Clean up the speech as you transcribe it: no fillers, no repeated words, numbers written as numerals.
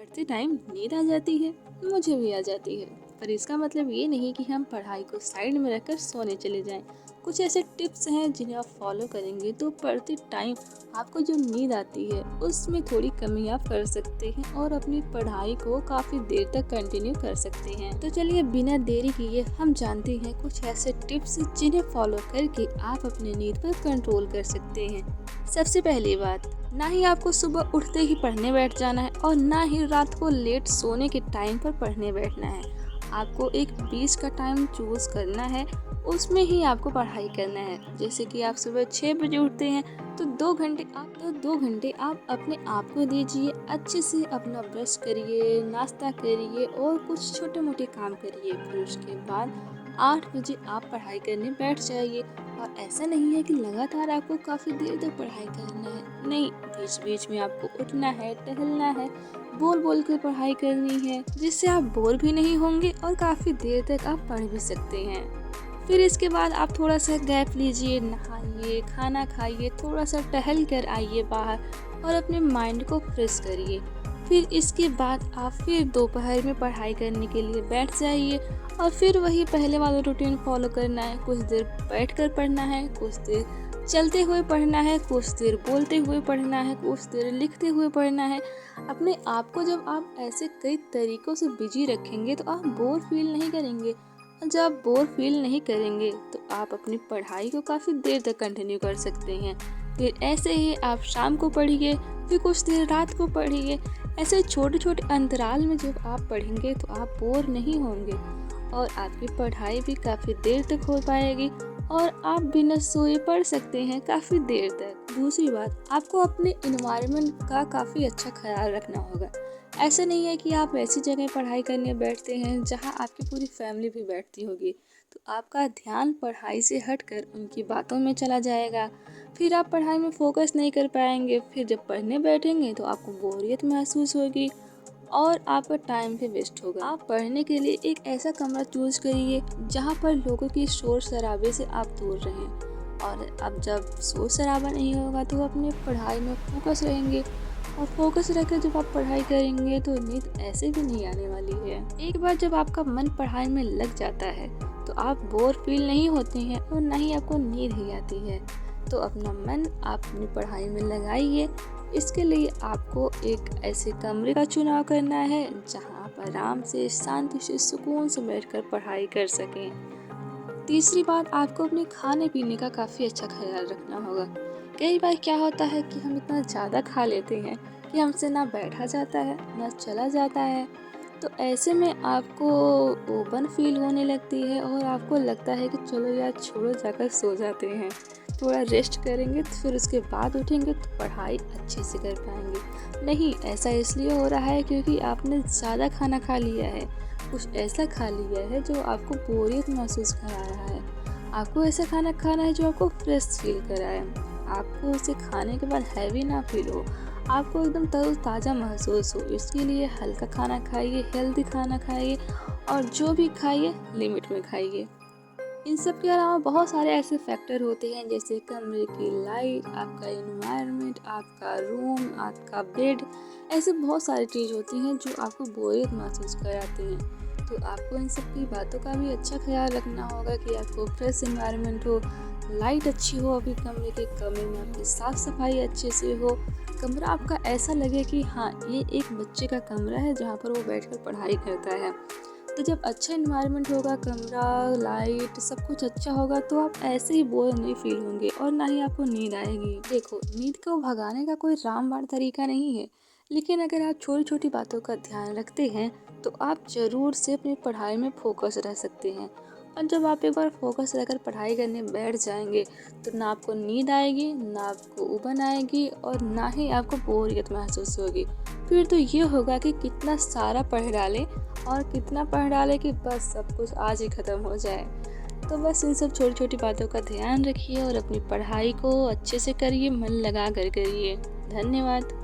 पढ़ते टाइम नींद आ जाती है। मुझे भी आ जाती है। पर इसका मतलब ये नहीं कि हम पढ़ाई को साइड में रखकर सोने चले जाएं। कुछ ऐसे टिप्स हैं जिन्हें आप फॉलो करेंगे तो पढ़ते टाइम आपको जो नींद आती है उसमें थोड़ी कमी आप कर सकते हैं और अपनी पढ़ाई को काफ़ी देर तक कंटिन्यू कर सकते हैं। तो चलिए बिना देरी किए हम जानते हैं कुछ ऐसे टिप्स जिन्हें फॉलो करके आप अपनी नींद पर कंट्रोल कर सकते हैं। सबसे पहली बात, ना ही आपको सुबह उठते ही पढ़ने बैठ जाना है और ना ही रात को लेट सोने के टाइम पर पढ़ने बैठना है। आपको एक बीच का टाइम चूज करना है, उसमें ही आपको पढ़ाई करना है। जैसे कि आप सुबह 6 बजे उठते हैं तो 2 घंटे आप अपने आप को दीजिए। अच्छे से अपना ब्रश करिए, नाश्ता करिए और कुछ छोटे मोटे काम करिए। फिर उसके बाद 8 बजे आप पढ़ाई करने बैठ जाइए। और ऐसा नहीं है कि लगातार आपको काफ़ी देर तक पढ़ाई करना है, नहीं, बीच बीच में आपको उठना है, टहलना है, बोल बोल कर पढ़ाई करनी है, जिससे आप बोर भी नहीं होंगे और काफ़ी देर तक आप पढ़ भी सकते हैं। फिर इसके बाद आप थोड़ा सा गैप लीजिए, नहाइए, खाना खाइए, थोड़ा सा टहल कर आइए बाहर और अपने माइंड को फ्रेश करिए। फिर इसके बाद आप फिर दोपहर में पढ़ाई करने के लिए बैठ जाइए और फिर वही पहले वाला रूटीन फॉलो करना है। कुछ देर बैठकर पढ़ना है, कुछ देर चलते हुए पढ़ना है, कुछ देर बोलते हुए पढ़ना है, कुछ देर लिखते हुए पढ़ना है। अपने आप को जब आप ऐसे कई तरीकों से बिजी रखेंगे तो आप बोर फील नहीं करेंगे। और जब आप बोर फील नहीं करेंगे तो आप अपनी पढ़ाई को काफ़ी देर तक कंटिन्यू कर सकते हैं। फिर ऐसे ही आप शाम को पढ़िए, फिर कुछ देर रात को पढ़िए। ऐसे छोटे छोटे अंतराल में जब आप पढ़ेंगे तो आप बोर नहीं होंगे और आपकी पढ़ाई भी काफ़ी देर तक हो पाएगी और आप बिना सोए पढ़ सकते हैं काफ़ी देर तक। दूसरी बात, आपको अपने इन्वायरमेंट का काफ़ी अच्छा ख्याल रखना होगा। ऐसा नहीं है कि आप ऐसी जगह पढ़ाई करने बैठते हैं जहां आपकी पूरी फैमिली भी बैठती होगी, तो आपका ध्यान पढ़ाई से हटकर उनकी बातों में चला जाएगा। फिर आप पढ़ाई में फोकस नहीं कर पाएंगे। फिर जब पढ़ने बैठेंगे तो आपको बोरियत महसूस होगी और आपका टाइम भी वेस्ट होगा। आप पढ़ने के लिए एक ऐसा कमरा चूज करिए जहाँ पर लोगों की शोर शराबे से आप दूर रहें। और अब जब शोर शराबा नहीं होगा तो अपने पढ़ाई में फोकस रहेंगे और फोकस रखकर जब आप पढ़ाई करेंगे तो नींद ऐसे भी नहीं आने वाली है। एक बार जब आपका मन पढ़ाई में लग जाता है तो आप बोर फील नहीं होते हैं और ना ही आपको नींद ही आती है। तो अपना मन आप अपनी पढ़ाई में लगाइए। इसके लिए आपको एक ऐसे कमरे का चुनाव करना है जहां आप आराम से, शांति से, सुकून से बैठकर पढ़ाई कर सकें। तीसरी बात, आपको अपने खाने पीने का काफ़ी अच्छा ख्याल रखना होगा। कई बार क्या होता है कि हम इतना ज़्यादा खा लेते हैं कि हमसे ना बैठा जाता है ना चला जाता है। तो ऐसे में आपको ओपन फील होने लगती है और आपको लगता है कि चलो यार छोड़ो, जाकर सो जाते हैं, थोड़ा रेस्ट करेंगे तो फिर उसके बाद उठेंगे तो पढ़ाई अच्छे से कर पाएंगे। नहीं, ऐसा इसलिए हो रहा है क्योंकि आपने ज़्यादा खाना खा लिया है, कुछ ऐसा खा लिया है जो आपको बोरियत महसूस करा रहा है। आपको ऐसा खाना खाना है जो आपको फ्रेश फील कराए, आपको उसे खाने के बाद हैवी ना फील हो, आपको एकदम तरोताज़ा महसूस हो। इसके लिए हल्का खाना खाइए, हेल्दी खाना खाइए और जो भी खाइए लिमिट में खाइए। इन सब के अलावा बहुत सारे ऐसे फैक्टर होते हैं जैसे कमरे की लाइट, आपका एनवायरनमेंट, आपका रूम, आपका बेड। ऐसे बहुत सारी चीज़ होती हैं जो आपको बोरियत महसूस कराती हैं। तो आपको इन सब की बातों का भी अच्छा ख्याल रखना होगा कि आपको फ्रेश एनवायरनमेंट हो, लाइट अच्छी हो, आपके कमरे में आपकी साफ़ सफाई अच्छे से हो, कमरा आपका ऐसा लगे कि हाँ, ये एक बच्चे का कमरा है जहाँ पर वो बैठकर पढ़ाई करता है। तो जब अच्छा इन्वायरमेंट होगा, कमरा, लाइट सब कुछ अच्छा होगा तो आप ऐसे ही बोर नहीं फील होंगे और ना ही आपको नींद आएगी। देखो, नींद को भगाने का कोई रामबाण तरीका नहीं है, लेकिन अगर आप छोटी छोटी बातों का ध्यान रखते हैं तो आप ज़रूर से अपनी पढ़ाई में फोकस रह सकते हैं। और जब आप एक बार फोकस रहकर पढ़ाई करने बैठ जाएंगे तो ना आपको नींद आएगी, ना आपको उबन आएगी और ना ही आपको बोरियत महसूस होगी। फिर तो ये होगा कि कितना सारा पढ़ डालें और कितना पढ़ डालें कि बस सब कुछ आज ही ख़त्म हो जाए। तो बस इन सब छोटी छोटी बातों का ध्यान रखिए और अपनी पढ़ाई को अच्छे से करिए, मन लगा कर करिए। धन्यवाद।